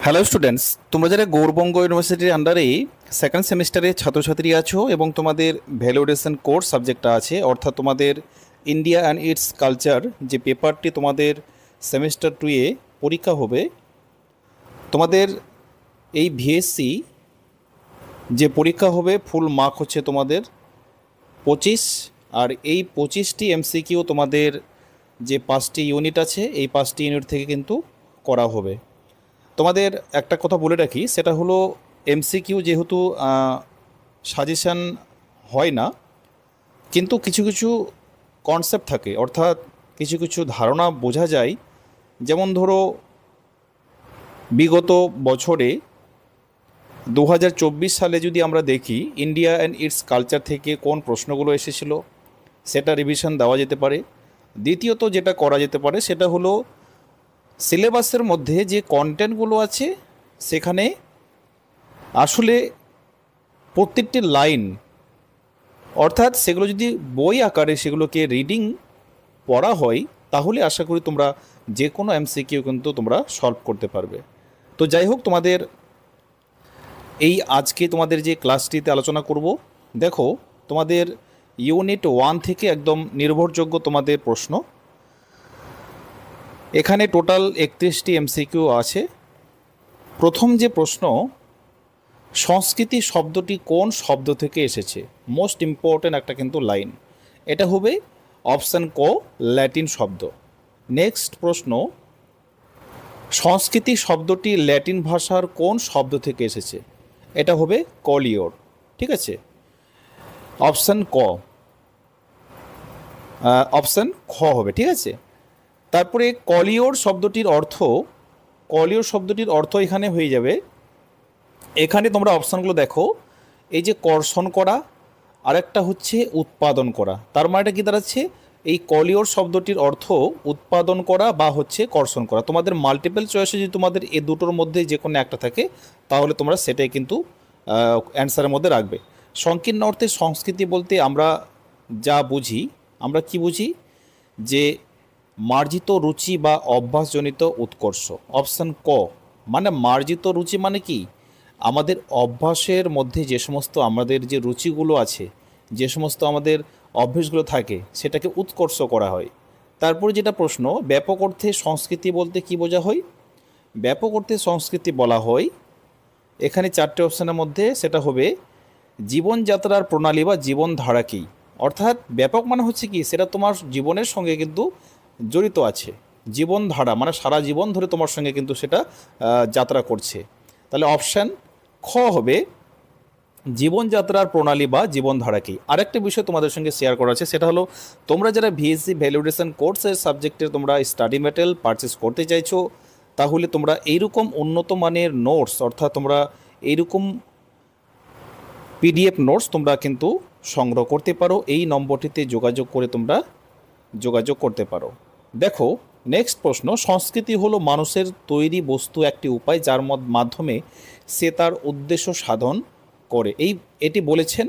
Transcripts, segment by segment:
Hello students, তোমরা যারা গৌরবঙ্গ ইউনিভার্সিটির আন্ডারে সেকেন্ড সেমিস্টারে ছাত্রছাত্রী আছো এবং তোমাদের ভ্যালুডেশন কোর্স সাবজেক্টটা আছে, অর্থাৎ তোমাদের ইন্ডিয়া অ্যান্ড ইটস কালচার যে পেপারটি তোমাদের সেমিস্টার 2-এ পরীক্ষা হবে, তোমাদের এই ভিএসসি যে পরীক্ষা হবে ফুল মার্ক হচ্ছে তোমাদের 25। আর এই 25টি এমসিকিউ তোমাদের যে 5টি ইউনিট আছে এই 5টি ইউনিট থেকে কিন্তু করা হবে। তোমাদের একটা কথা বলে রাখি, সেটা হলো এমসিকিউ যেহেতু সাজেশান হয় না, কিন্তু কিছু কিছু কনসেপ্ট থাকে, অর্থাৎ কিছু কিছু ধারণা বোঝা যায়। যেমন ধরো, বিগত বছরে 2024 সালে যদি আমরা দেখি ইন্ডিয়া অ্যান্ড ইটস কালচার থেকে কোন প্রশ্নগুলো এসেছিল সেটা রিভিশন দেওয়া যেতে পারে। দ্বিতীয়ত যেটা করা যেতে পারে সেটা হলো সিলেবাসের মধ্যে যে কন্টেন্টগুলো আছে সেখানে আসলে প্রত্যেকটি লাইন, অর্থাৎ সেগুলো যদি বই আকারে সেগুলোকে রিডিং পড়া হয় তাহলে আশা করি তোমরা যে কোনো এমসিকিউ কিন্তু তোমরা সলভ করতে পারবে। তো যাই হোক, তোমাদের এই আজকে তোমাদের যে ক্লাসটিতে আলোচনা করব, দেখো তোমাদের ইউনিট 1 থেকে একদম নির্ভরযোগ্য তোমাদের প্রশ্ন। এখানে টোটাল 31টি এমসিকিউ আছে। প্রথম যে প্রশ্ন, সংস্কৃতি শব্দটি কোন শব্দ থেকে এসেছে? মোস্ট ইম্পর্ট্যান্ট একটা কিন্তু লাইন। এটা হবে অপশান ক, ল্যাটিন শব্দ। নেক্সট প্রশ্ন, সংস্কৃতি শব্দটি ল্যাটিন ভাষার কোন শব্দ থেকে এসেছে? এটা হবে কলিওর। ঠিক আছে, অপশান ক, অপশান খ হবে। ঠিক আছে, তারপরে কলিওর শব্দটির অর্থ, কলিওর শব্দটির অর্থ এখানে হয়ে যাবে, এখানে তোমরা অপশানগুলো দেখো, এই যে কর্ষণ করা, আরেকটা হচ্ছে উৎপাদন করা। তার মানে এটা কী দাঁড়াচ্ছে? এই কলিওর শব্দটির অর্থ উৎপাদন করা বা হচ্ছে কর্ষণ করা। তোমাদের মাল্টিপল চয়েসে যদি তোমাদের এ দুটোর মধ্যে যে কোনো একটা থাকে তাহলে তোমরা সেটাই কিন্তু অ্যান্সারের মধ্যে রাখবে। সংকীর্ণ অর্থে সংস্কৃতি বলতে আমরা যা বুঝি, আমরা কি বুঝি? যে মার্জিত রুচি বা অভ্যাসজনিত উৎকর্ষ। অপশান ক, মানে মার্জিত রুচি মানে কি? আমাদের অভ্যাসের মধ্যে যে সমস্ত আমাদের যে রুচিগুলো আছে, যে সমস্ত আমাদের অভ্যাসগুলো থাকে সেটাকে উৎকর্ষ করা হয়। তারপরে যেটা প্রশ্ন, ব্যাপক অর্থে সংস্কৃতি বলতে কি বোঝা হয়? ব্যাপক অর্থে সংস্কৃতি বলা হয়, এখানে 4টে অপশানের মধ্যে সেটা হবে জীবনযাত্রার প্রণালী বা জীবনধারাকেই। অর্থাৎ ব্যাপক মানে হচ্ছে কি, সেটা তোমার জীবনের সঙ্গে কিন্তু জড়িত আছে। জীবনধারা মানে সারা জীবন ধরে তোমার সঙ্গে কিন্তু সেটা যাত্রা করছে। তাহলে অপশান খ হবে জীবনযাত্রার প্রণালী বা জীবনধারাকেই। আরেকটা বিষয় তোমাদের সঙ্গে শেয়ার করা আছে, সেটা হলো তোমরা যারা ভিএসসি ভ্যালিডেশন কোর্সের সাবজেক্টের তোমরা স্টাডি মেটেরিয়াল পারচেস করতে চাইছো, তাহলে তোমরা এইরকম উন্নত মানের নোটস, অর্থাৎ তোমরা এইরকম পিডিএফ নোটস তোমরা কিন্তু সংগ্রহ করতে পারো। এই নম্বরটিতে যোগাযোগ করে তোমরা যোগাযোগ করতে পারো। দেখো নেক্সট প্রশ্ন, সংস্কৃতি হলো মানুষের তৈরি বস্তু একটি উপায় যার মাধ্যমে সে তার উদ্দেশ্য সাধন করে। এটি বলেছেন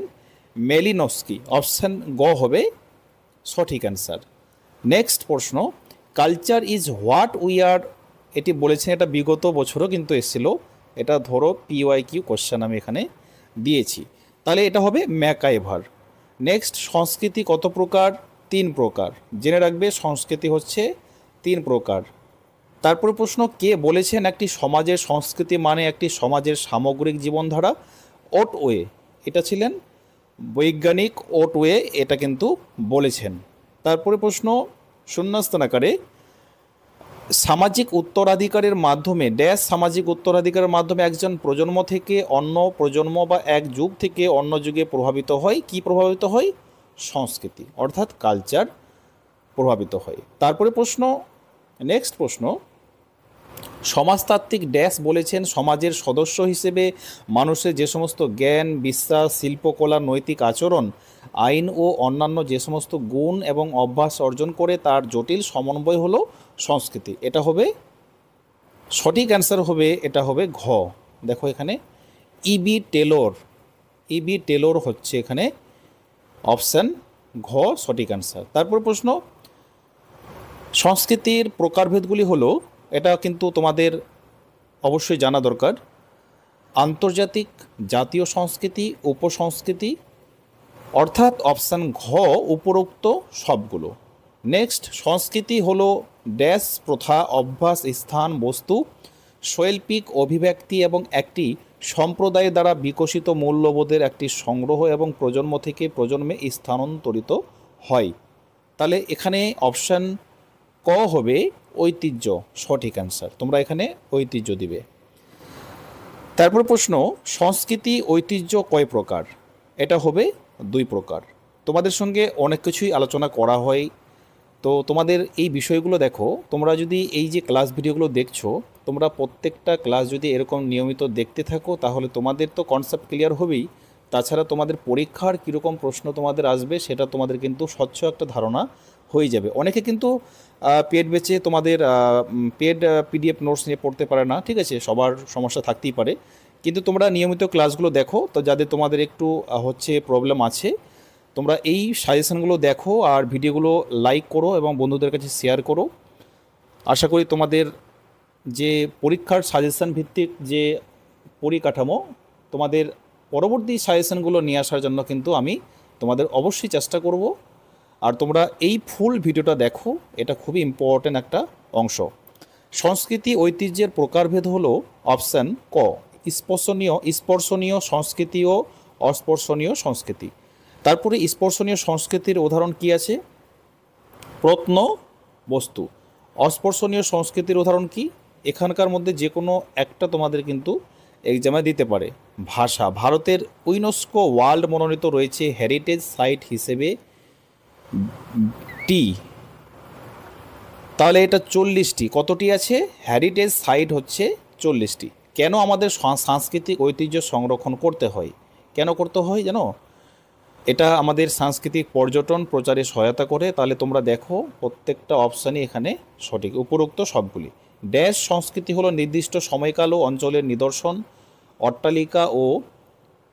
মেলিনস্কি। অপশান গ হবে সঠিক অ্যান্সার। নেক্সট প্রশ্ন, culture is what we are, এটি বলেছেন, এটা বিগত বছরও কিন্তু এসেছিল, এটা ধরো PYQ কোশ্চেন আমি এখানে দিয়েছি, তাহলে এটা হবে ম্যাকাইভার। নেক্সট, সংস্কৃতি কত প্রকার? 3 প্রকার। জেনে রাখবে সংস্কৃতি হচ্ছে 3 প্রকার। তারপরে প্রশ্ন, কে বলেছেন একটি সমাজের সংস্কৃতি মানে একটি সমাজের সামগ্রিক জীবনধারা? ওটওয়ে, এটা ছিলেন বৈজ্ঞানিক ওটওয়ে, এটা কিন্তু বলেছেন। তারপরে প্রশ্ন শূন্যস্থান আকারে, সামাজিক উত্তরাধিকারের মাধ্যমে ড্যাশ সামাজিক উত্তরাধিকারের মাধ্যমে একজন প্রজন্ম থেকে অন্য প্রজন্ম বা এক যুগ থেকে অন্য যুগে প্রভাবিত হয়। কি প্রভাবিত হয়? সংস্কৃতি অর্থাৎ কালচার প্রভাবিত হয়। তারপরে প্রশ্ন, নেক্সট প্রশ্ন, সমাজতাত্ত্বিক ড্যাশ বলেছেন সমাজের সদস্য হিসেবে মানুষের যে সমস্ত জ্ঞান, বিশ্বাস, শিল্পকলা, নৈতিক আচরণ, আইন ও অন্যান্য যে সমস্ত গুণ এবং অভ্যাস অর্জন করে তার জটিল সমন্বয় হলো সংস্কৃতি। এটা হবে সঠিক অ্যান্সার হবে, এটা হবে ঘ। দেখো এখানে ইবি টেলর হচ্ছে এখানে অপশান ঘ সঠিক অ্যান্সার। তারপর প্রশ্ন, সংস্কৃতির প্রকারভেদগুলি হলো, এটা কিন্তু তোমাদের অবশ্যই জানা দরকার, আন্তর্জাতিক, জাতীয় সংস্কৃতি, উপসংস্কৃতি, অর্থাৎ অপশান ঘ উপরোক্ত সবগুলো। নেক্সট, সংস্কৃতি হলো ড্যাশ প্রথা, অভ্যাস, স্থান, বস্তু, শৈল্পিক অভিব্যক্তি এবং একটি সম্প্রদায় দ্বারা বিকশিত মূল্যবোধের একটি সংগ্রহ এবং প্রজন্ম থেকে প্রজন্মে স্থানান্তরিত হয়। তাহলে এখানে অপশান ক হবে ঐতিহ্য, সঠিক অ্যান্সার। তোমরা এখানে ঐতিহ্য দিবে। তারপর প্রশ্ন, সংস্কৃতি ঐতিহ্য কয় প্রকার? এটা হবে 2 প্রকার। তোমাদের সঙ্গে অনেক কিছুই আলোচনা করা হয়, তো তোমাদের এই বিষয়গুলো দেখো, তোমরা যদি এই যে ক্লাস ভিডিওগুলো দেখছো, তোমরা প্রত্যেকটা ক্লাস যদি এরকম নিয়মিত দেখতে থাকো তাহলে তোমাদের তো কনসেপ্ট ক্লিয়ার হবেই, তাছাড়া তোমাদের পরীক্ষার কীরকম প্রশ্ন তোমাদের আসবে সেটা তোমাদের কিন্তু স্বচ্ছ একটা ধারণা হয়ে যাবে। অনেকে কিন্তু পেড বেচে তোমাদের পেড পিডিএফ নোটস নিয়ে পড়তে পারে না, ঠিক আছে, সবার সমস্যা থাকতেই পারে, কিন্তু তোমরা নিয়মিত ক্লাসগুলো দেখো, তো যাদের তোমাদের একটু প্রবলেম আছে, তোমরা এই সাজেশনগুলো দেখো আর ভিডিওগুলো লাইক করো এবং বন্ধুদের কাছে শেয়ার করো। আশা করি তোমাদের যে পরীক্ষার সাজেশন ভিত্তিক যে পরিকাঠামো, তোমাদের পরবর্তী সাজেশনগুলো নিয়ে আসার জন্য কিন্তু আমি তোমাদের অবশ্যই চেষ্টা করব। আর তোমরা এই ফুল ভিডিওটা দেখো, এটা খুবই ইম্পর্ট্যান্ট একটা অংশ। সংস্কৃতি ঐতিহ্যের প্রকারভেদ হলো অপশান ক স্পর্শনীয় সংস্কৃতি ও অস্পর্শনীয় সংস্কৃতি। তারপরে স্পর্শনীয় সংস্কৃতির উদাহরণ কি আছে? প্রত্ন বস্তু। অস্পর্শনীয় সংস্কৃতির উদাহরণ কি? এখানকার মধ্যে যে কোনো একটা তোমাদের কিন্তু এক্সামে দিতে পারে। ভাষা, ভারতের ইউনেস্কো ওয়ার্ল্ড মনোনীত রয়েছে হেরিটেজ সাইট হিসেবে টি, তাহলে এটা 40টি। কতটি আছে? হেরিটেজ সাইট হচ্ছে 40টি। কেন আমাদের সাংস্কৃতিক ঐতিহ্য সংরক্ষণ করতে হয়? কেন করতে হয় জানো? এটা আমাদের সাংস্কৃতিক পর্যটন প্রচারে সহায়তা করে। তাহলে তোমরা দেখো প্রত্যেকটা অপশানই এখানে সঠিক, উপরোক্ত সবগুলি। ড্যাশ সংস্কৃতি হলো নির্দিষ্ট সময়কাল ও অঞ্চলের নিদর্শন, অট্টালিকা ও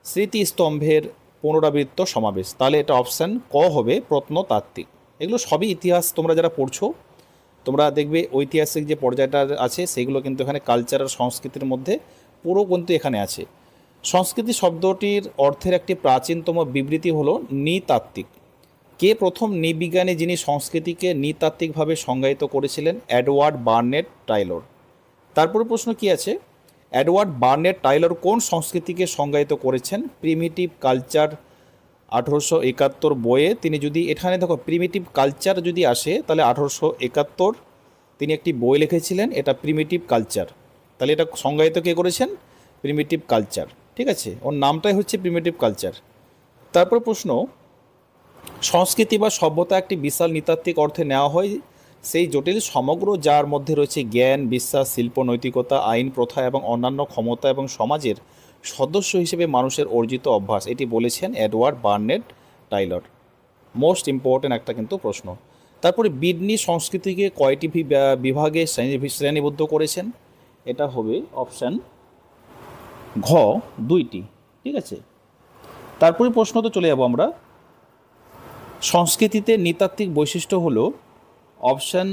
স্মৃতিস্তম্ভের পুনরাবৃত্ত সমাবেশ। তাহলে এটা অপশান ক হবে প্রত্নতাত্ত্বিক। এগুলো সবই ইতিহাস, তোমরা যারা পড়ছো তোমরা দেখবে ঐতিহাসিক যে পর্যায়টা আছে সেগুলো কিন্তু এখানে কালচার আর সংস্কৃতির মধ্যে পুরো কিন্তু এখানে আছে। সংস্কৃতি শব্দটির অর্থের একটি প্রাচীনতম বিবৃতি হলো নৃতাত্ত্বিক। কে প্রথম নৃবিজ্ঞানী যিনি সংস্কৃতিকে নৃতাত্ত্বিকভাবে সংজ্ঞায়িত করেছিলেন? Edward Burnett Tylor. তারপরে প্রশ্ন কি আছে? এডওয়ার্ড বার্নেট টাইলর কোন সংস্কৃতিকে সংজ্ঞায়িত করেছেন? প্রিমিটিভ কালচার 1871 বইয়ে তিনি, যদি এখানে দেখো প্রিমিটিভ কালচার যদি আসে তাহলে 1871 তিনি একটি বই লিখেছিলেন, এটা প্রিমিটিভ কালচার। তাহলে এটা সংজ্ঞায়িত কে করেছেন? প্রিমিটিভ কালচার, ঠিক আছে, ওর নামটাই হচ্ছে প্রিমিটিভ কালচার। তারপর প্রশ্ন, সংস্কৃতি বা সভ্যতা একটি বিশাল নৃতাত্ত্বিক অর্থে নেওয়া হয় সেই জটিল সমগ্র যার মধ্যে রয়েছে জ্ঞান, বিশ্বাস, শিল্প, নৈতিকতা, আইন, প্রথা এবং অন্যান্য ক্ষমতা এবং সমাজের সদস্য হিসেবে মানুষের অর্জিত অভ্যাস। এটি বলেছেন Edward Burnett Taylor. Most important একটা কিন্তু প্রশ্ন। তারপরে বিডনি সংস্কৃতিকে কয়টি বিভাগে শ্রেণীবদ্ধ করেছেন? এটা হবে অপশান ঘ 2টি, ঠিক আছে। তারপরে প্রশ্ন তো চলে যাব আমরা, সংস্কৃতিতে নৃতাত্ত্বিক বৈশিষ্ট্য হলো অপশান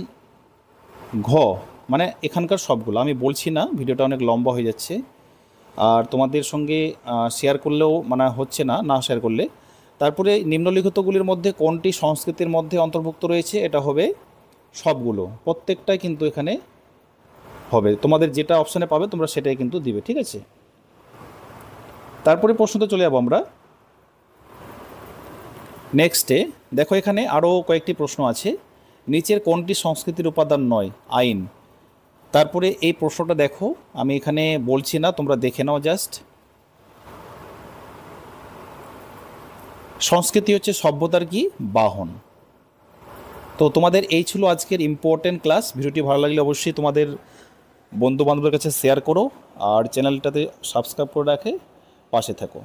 ঘ, মানে এখানকার সবগুলো আমি বলছি না, ভিডিওটা অনেক লম্বা হয়ে যাচ্ছে আর তোমাদের সঙ্গে শেয়ার করলেও মানে হচ্ছে না না শেয়ার করলে। তারপরে নিম্নলিখিতগুলির মধ্যে কোনটি সংস্কৃতির মধ্যে অন্তর্ভুক্ত রয়েছে? এটা হবে সবগুলো, প্রত্যেকটাই কিন্তু এখানে হবে, তোমাদের যেটা অপশানে পাবে তোমরা সেটাই কিন্তু দিবে, ঠিক আছে। তারপরে প্রশ্নতে চলে যাব আমরা নেক্সটে। দেখো এখানে আরও কয়েকটি প্রশ্ন আছে। নিচের কোনটি সংস্কৃতির উপাদান নয়? আইন। তারপরে এই প্রশ্নটা দেখো, আমি এখানে বলছি না, তোমরা দেখে নাও জাস্ট। সংস্কৃতি হচ্ছে সভ্যতার কি? বাহন। তো তোমাদের এই ছিল আজকের ইম্পর্টেন্ট ক্লাস। ভিডিওটি ভালো লাগলে অবশ্যই তোমাদের বন্ধু বান্ধবের কাছে শেয়ার করো আর চ্যানেলটাতে সাবস্ক্রাইব করে রাখে পাশে থাকো।